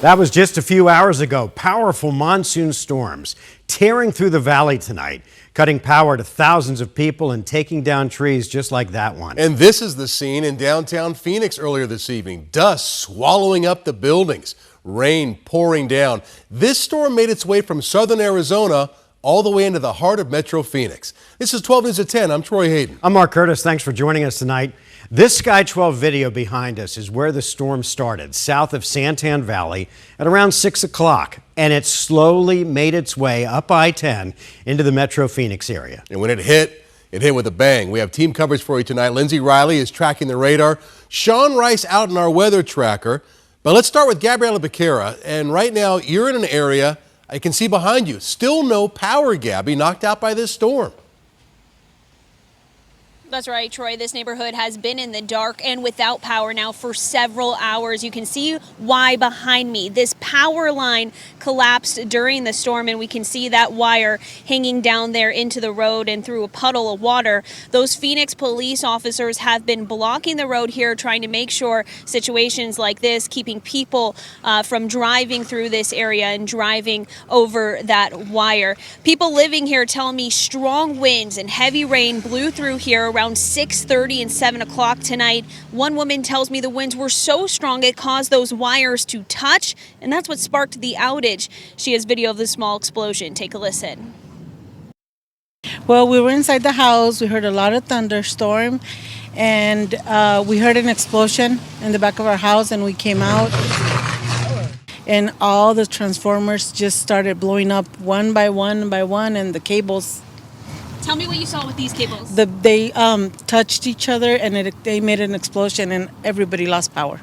That was just a few hours ago. Powerful monsoon storms tearing through the valley tonight, cutting power to thousands of people and taking down trees just like that one. And this is the scene in downtown Phoenix earlier this evening. Dust swallowing up the buildings, rain pouring down. This storm made its way from southern Arizona all the way into the heart of Metro Phoenix. This is 12 News at 10. I'm Troy Hayden. I'm Mark Curtis. Thanks for joining us tonight. This Sky 12 video behind us is where the storm started, south of Santan Valley at around 6 o'clock. And it slowly made its way up I-10 into the Metro Phoenix area. And when it hit with a bang. We have team coverage for you tonight. Lindsay Riley is tracking the radar. Sean Rice out in our weather tracker. But let's start with Gabriela Becerra. And right now, you're in an area I can see behind you. Still no power, Gabby, knocked out by this storm. That's right, Troy. This neighborhood has been in the dark and without power now for several hours. You can see why behind me. This power line collapsed during the storm, and we can see that wire hanging down there into the road and through a puddle of water. Those Phoenix police officers have been blocking the road here, trying to make sure situations like this, keeping people from driving through this area and driving over that wire. People living here tell me strong winds and heavy rain blew through here around 6:30 and 7 o'clock tonight. One woman tells me the winds were so strong it caused those wires to touch, and that's what sparked the outage. She has video of the small explosion. Take a listen. Well, we were inside the house. We heard a lot of thunderstorm, and we heard an explosion in the back of our house, and we came out, and all the transformers just started blowing up one by one, and the cables. Tell me what you saw with these cables. They touched each other, and they made an explosion, and everybody lost power.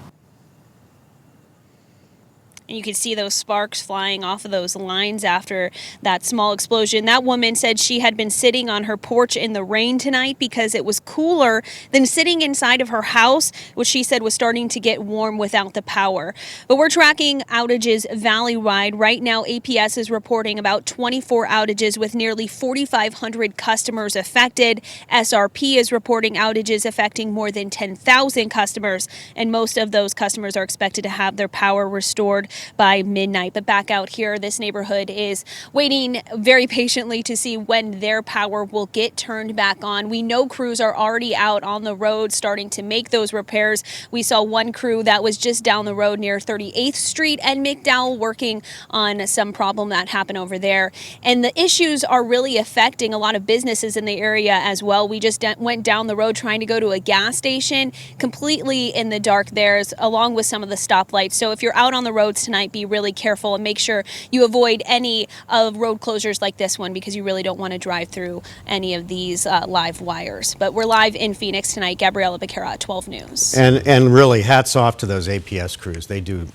And you could see those sparks flying off of those lines after that small explosion. That woman said she had been sitting on her porch in the rain tonight because it was cooler than sitting inside of her house, which she said was starting to get warm without the power. But we're tracking outages valley-wide. Right now, APS is reporting about 24 outages with nearly 4,500 customers affected. SRP is reporting outages affecting more than 10,000 customers, and most of those customers are expected to have their power restored by midnight. But back out here, this neighborhood is waiting very patiently to see when their power will get turned back on. We know crews are already out on the road starting to make those repairs. We saw one crew that was just down the road near 38th Street and McDowell working on some problem that happened over there. And the issues are really affecting a lot of businesses in the area as well. We just went down the road trying to go to a gas station, completely in the dark there, along with some of the stoplights. So if you're out on the roads tonight, be really careful and make sure you avoid any of road closures like this one, because you really don't want to drive through any of these live wires. But we're live in Phoenix tonight. Gabriela Becerra at 12 News. And really, hats off to those APS crews. They do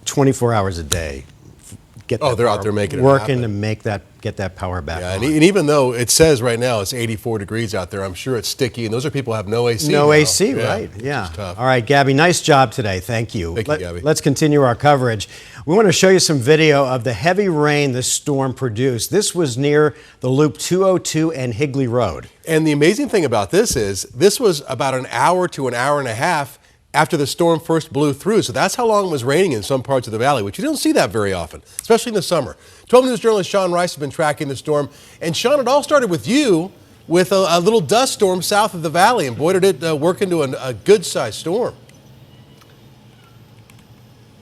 24 hours a day. They're out there making it working happen. to get that power back on. And even though it says right now it's 84 degrees out there, I'm sure it's sticky, and those are people who have no AC. No now. AC, right? Yeah. Tough. All right, Gabby, nice job today. Thank you. Thank you, Gabby. Let's continue our coverage. We want to show you some video of the heavy rain this storm produced. This was near the Loop 202 and Higley Road. And the amazing thing about this is this was about an hour to an hour and a half after the storm first blew through. So that's how long it was raining in some parts of the valley, which you don't see that very often, especially in the summer. 12 News journalist Sean Rice has been tracking the storm. And Sean, it all started with you with a little dust storm south of the valley. And boy, did it work into a good-sized storm.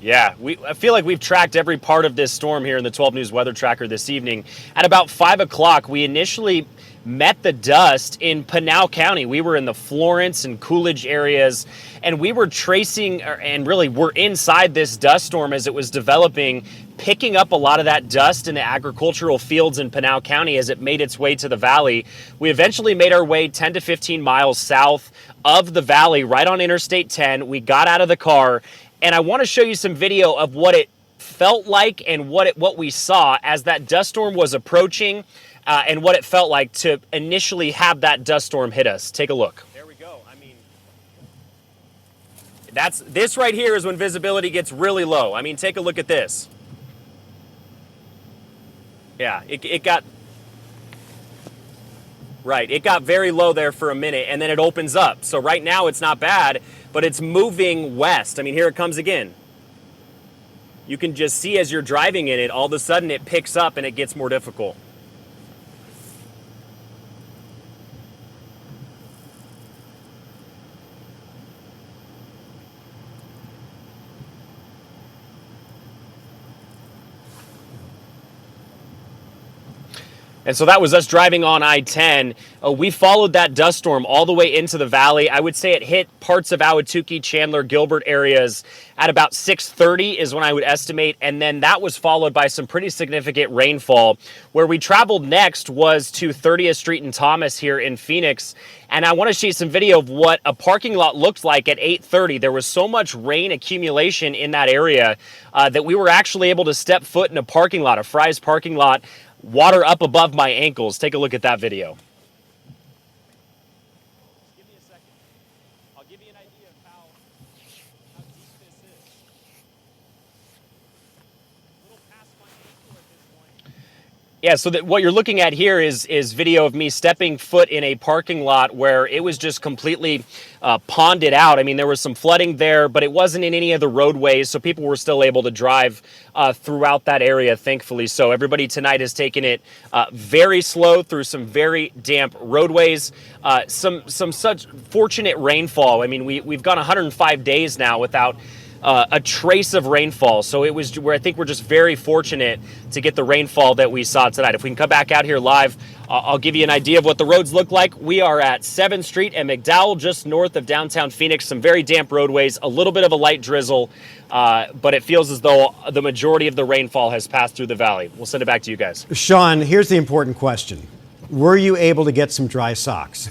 Yeah, I feel like we've tracked every part of this storm here in the 12 News weather tracker this evening. At about 5 o'clock, we initially met the dust in Pinal County. We were in the Florence and Coolidge areas, and we were tracing, and really we're inside this dust storm as it was developing, picking up a lot of that dust in the agricultural fields in Pinal County as it made its way to the valley. We eventually made our way 10 to 15 miles south of the valley, right on Interstate 10. We got out of the car, and I want to show you some video of what it felt like and what we saw as that dust storm was approaching, and what it felt like to initially have that dust storm hit us. Take a look. There we go. I mean, this right here is when visibility gets really low. I mean, take a look at this. Yeah, it got very low there for a minute, and then it opens up. So right now it's not bad, but it's moving west. I mean, here it comes again. you can just see as you're driving in it, all of a sudden it picks up and it gets more difficult. And so that was us driving on I-10. We followed that dust storm all the way into the valley. I would say it hit parts of Ahwatukee, Chandler, Gilbert areas at about 6:30 is when I would estimate. And then that was followed by some pretty significant rainfall. Where we traveled next was to 30th Street and Thomas here in Phoenix. And I want to show you some video of what a parking lot looked like at 8:30. There was so much rain accumulation in that area that we were actually able to step foot in a parking lot, a Fry's parking lot, water up above my ankles. Take a look at that video. Give me a second. I'll give you an idea of how deep this is. A little past my ankle at this point. Yeah, so what you're looking at here is video of me stepping foot in a parking lot where it was just completely ponded out. I mean, there was some flooding there, but it wasn't in any of the roadways, so people were still able to drive throughout that area, thankfully. So everybody tonight has taken it very slow through some very damp roadways. Some such fortunate rainfall. I mean, we've gone 105 days now without a trace of rainfall. So it was where I think we're just very fortunate to get the rainfall that we saw tonight. If we can come back out here live, I'll give you an idea of what the roads look like. We are at 7th Street and McDowell, just north of downtown Phoenix. Some very damp roadways, a little bit of a light drizzle, but it feels as though the majority of the rainfall has passed through the valley. We'll send it back to you guys. Sean, here's the important question. Were you able to get some dry socks?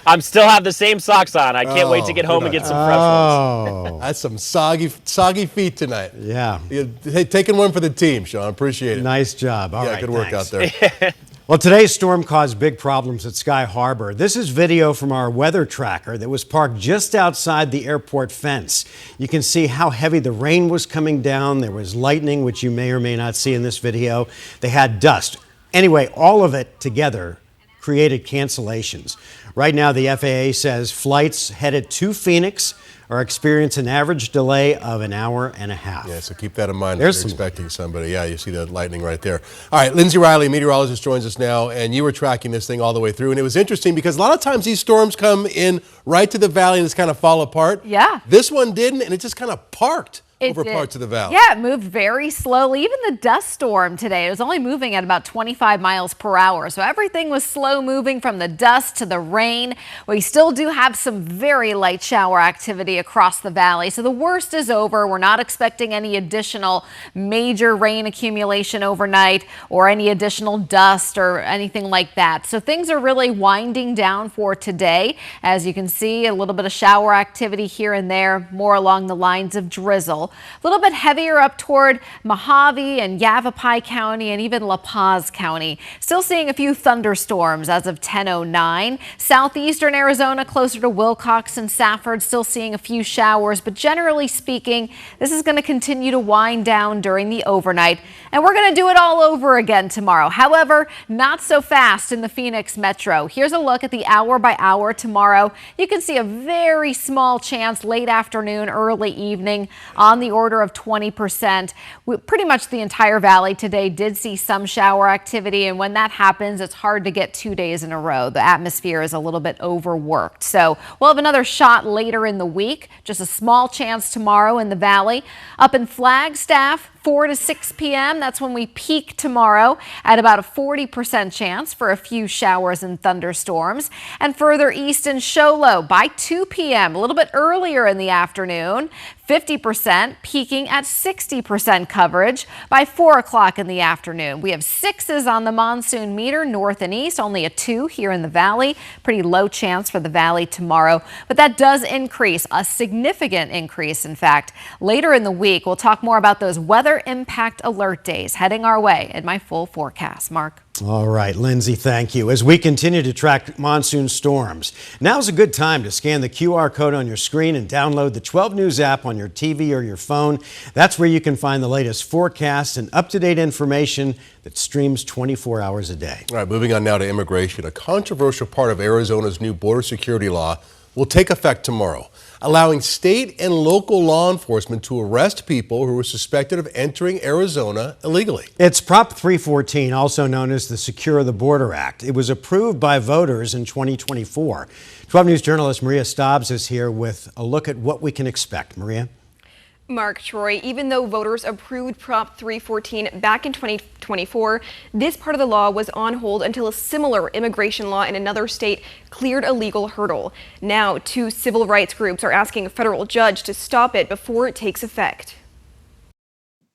I still have the same socks on. I can't wait to get home and get some fresh ones. That's some soggy feet tonight. Yeah. Hey, taking one for the team, Sean. Appreciate it. Nice job. All right, good work thanks. out there. Well, today's storm caused big problems at Sky Harbor. This is video from our weather tracker that was parked just outside the airport fence. You can see how heavy the rain was coming down. There was lightning, which you may or may not see in this video. They had dust. Anyway, all of it together created cancellations. Right now, the FAA says flights headed to Phoenix are experiencing an average delay of an hour and a half. Yeah, so keep that in mind There's if you're expecting somebody. Yeah, you see the lightning right there. All right, Lindsay Riley, meteorologist, joins us now, and you were tracking this thing all the way through, and it was interesting because a lot of times these storms come in right to the valley and just kind of fall apart. Yeah. This one didn't, and it just kind of parked over parts of the valley. Yeah, it moved very slowly. Even the dust storm today, it was only moving at about 25 miles per hour. So everything was slow moving from the dust to the rain. We still do have some very light shower activity across the valley. So the worst is over. We're not expecting any additional major rain accumulation overnight or any additional dust or anything like that. So things are really winding down for today. As you can see, a little bit of shower activity here and there, more along the lines of drizzle. A little bit heavier up toward Mojave and Yavapai County and even La Paz County. Still seeing a few thunderstorms as of 10:09. Southeastern Arizona closer to Wilcox and Safford, still seeing a few showers, but generally speaking, this is going to continue to wind down during the overnight, and we're going to do it all over again tomorrow. However, not so fast in the Phoenix metro. Here's a look at the hour by hour tomorrow. You can see a very small chance late afternoon, early evening on the order of 20%. Pretty much the entire valley today did see some shower activity, and when that happens, it's hard to get 2 days in a row. The atmosphere is a little bit overworked. So we'll have another shot later in the week. Just a small chance tomorrow in the valley. Up in Flagstaff, 4 to 6 p.m. That's when we peak tomorrow at about a 40% chance for a few showers and thunderstorms. And further east in Show Low by 2 p.m., a little bit earlier in the afternoon, 50%, peaking at 60% coverage by 4 o'clock in the afternoon. We have 6s on the monsoon meter, north and east, only a 2 here in the valley. Pretty low chance for the valley tomorrow, but that does increase, a significant increase, in fact. Later in the week, we'll talk more about those weather impact alert days heading our way in my full forecast. Mark. All right, Lindsay, thank you. As we continue to track monsoon storms, now's a good time to scan the QR code on your screen and download the 12 News app on your TV or your phone. That's where you can find the latest forecasts and up-to-date information that streams 24 hours a day. All right, moving on now to immigration. A controversial part of Arizona's new border security law will take effect tomorrow, allowing state and local law enforcement to arrest people who are suspected of entering Arizona illegally. It's Prop 314, also known as the Secure the Border Act. It was approved by voters in 2024. 12 News journalist Maria Stobbs is here with a look at what we can expect. Maria? Mark, Troy, even though voters approved Prop 314 back in 2024, this part of the law was on hold until a similar immigration law in another state cleared a legal hurdle. Now, two civil rights groups are asking a federal judge to stop it before it takes effect.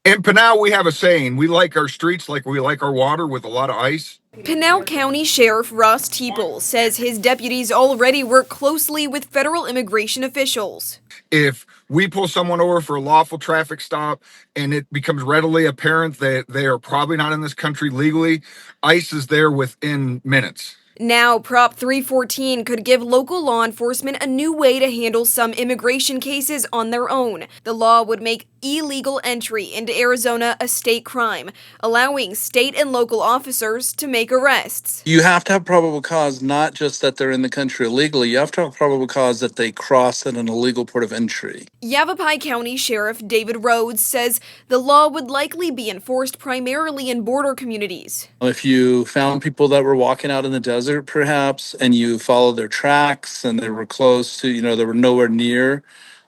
In Pinal, we have a saying, we like our streets like we like our water with a lot of ice. Pinal County Sheriff Ross Teeple says his deputies already work closely with federal immigration officials. If we pull someone over for a lawful traffic stop and it becomes readily apparent that they are probably not in this country legally, ICE is there within minutes. Now, Prop 314 could give local law enforcement a new way to handle some immigration cases on their own. The law would make illegal entry into Arizona a state crime, allowing state and local officers to make arrests. You have to have probable cause, not just that they're in the country illegally. You have to have probable cause that they crossed at an illegal port of entry. Yavapai County Sheriff David Rhodes says the law would likely be enforced primarily in border communities. If you found people that were walking out in the desert, perhaps, and you followed their tracks and they were close to, they were nowhere near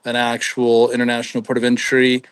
an actual international port of entry,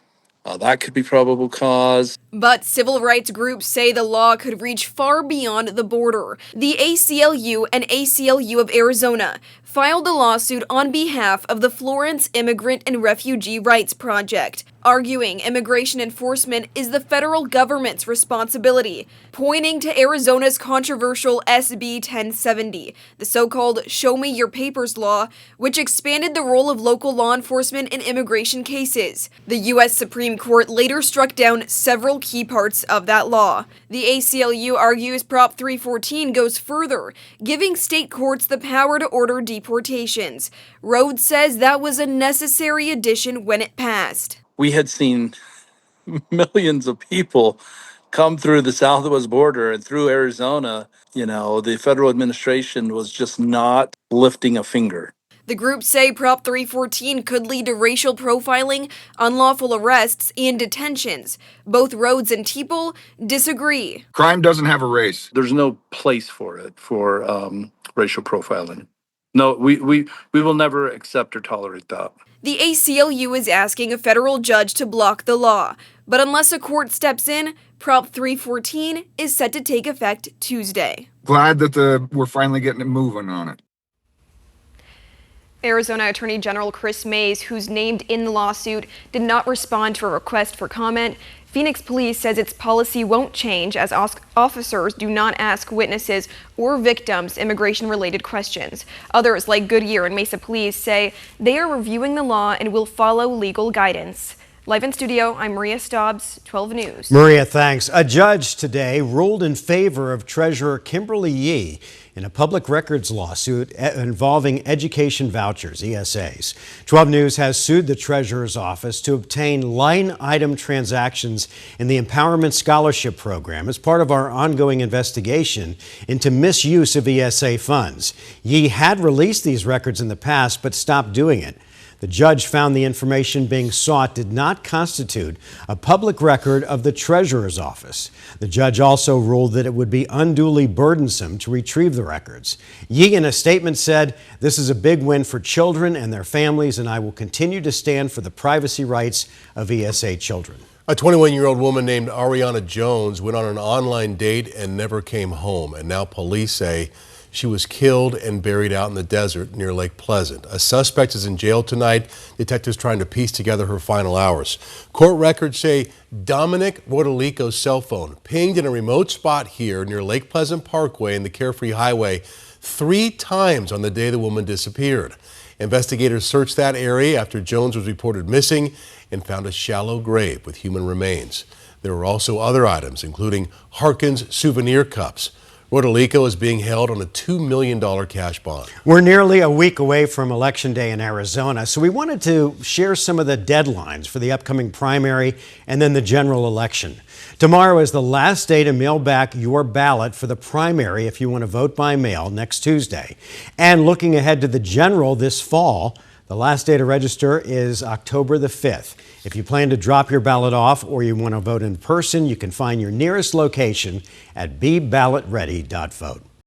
that could be probable cause. But civil rights groups say the law could reach far beyond the border. The ACLU and ACLU of Arizona filed a lawsuit on behalf of the Florence Immigrant and Refugee Rights Project, arguing immigration enforcement is the federal government's responsibility, pointing to Arizona's controversial SB 1070, the so-called Show Me Your Papers law, which expanded the role of local law enforcement in immigration cases. The U.S. Supreme Court later struck down several key parts of that law. The ACLU argues Prop 314 goes further, giving state courts the power to order deportations. Rhodes says that was a necessary addition when it passed. We had seen millions of people come through the southwest border and through Arizona. The federal administration was just not lifting a finger. The groups say Prop 314 could lead to racial profiling, unlawful arrests, and detentions. Both Rhodes and Teeple disagree. Crime doesn't have a race. There's no place for it, for racial profiling. No, we will never accept or tolerate that. The ACLU is asking a federal judge to block the law, but unless a court steps in, Prop 314 is set to take effect Tuesday. Glad that we're finally getting it moving on it. Arizona Attorney General Chris Mays, who's named in the lawsuit, did not respond to a request for comment. Phoenix Police says its policy won't change as officers do not ask witnesses or victims immigration-related questions. Others, like Goodyear and Mesa Police, say they are reviewing the law and will follow legal guidance. Live in studio, I'm Maria Stobbs, 12 News. Maria, thanks. A judge today ruled in favor of Treasurer Kimberly Yee in a public records lawsuit involving education vouchers, ESAs. 12 News has sued the Treasurer's office to obtain line item transactions in the Empowerment Scholarship Program as part of our ongoing investigation into misuse of ESA funds. Yee had released these records in the past but stopped doing it. The judge found the information being sought did not constitute a public record of the Treasurer's office. The judge also ruled that it would be unduly burdensome to retrieve the records. Yee, in a statement, said, "This is a big win for children and their families, and I will continue to stand for the privacy rights of ESA children." A 21-year-old woman named Ariana Jones went on an online date and never came home, and now police say she was killed and buried out in the desert near Lake Pleasant. A suspect is in jail tonight. Detectives trying to piece together her final hours. Court records say Dominic Rodolico's cell phone pinged in a remote spot here near Lake Pleasant Parkway and the Carefree Highway 3 times on the day the woman disappeared. Investigators searched that area after Jones was reported missing and found a shallow grave with human remains. There were also other items, including Harkins souvenir cups. Rodolico is being held on a $2 million cash bond. We're nearly a week away from Election Day in Arizona, so we wanted to share some of the deadlines for the upcoming primary and then the general election. Tomorrow is the last day to mail back your ballot for the primary if you want to vote by mail next Tuesday. And looking ahead to the general this fall, the last day to register is October the 5th. If you plan to drop your ballot off or you want to vote in person, you can find your nearest location at beballotready.vote.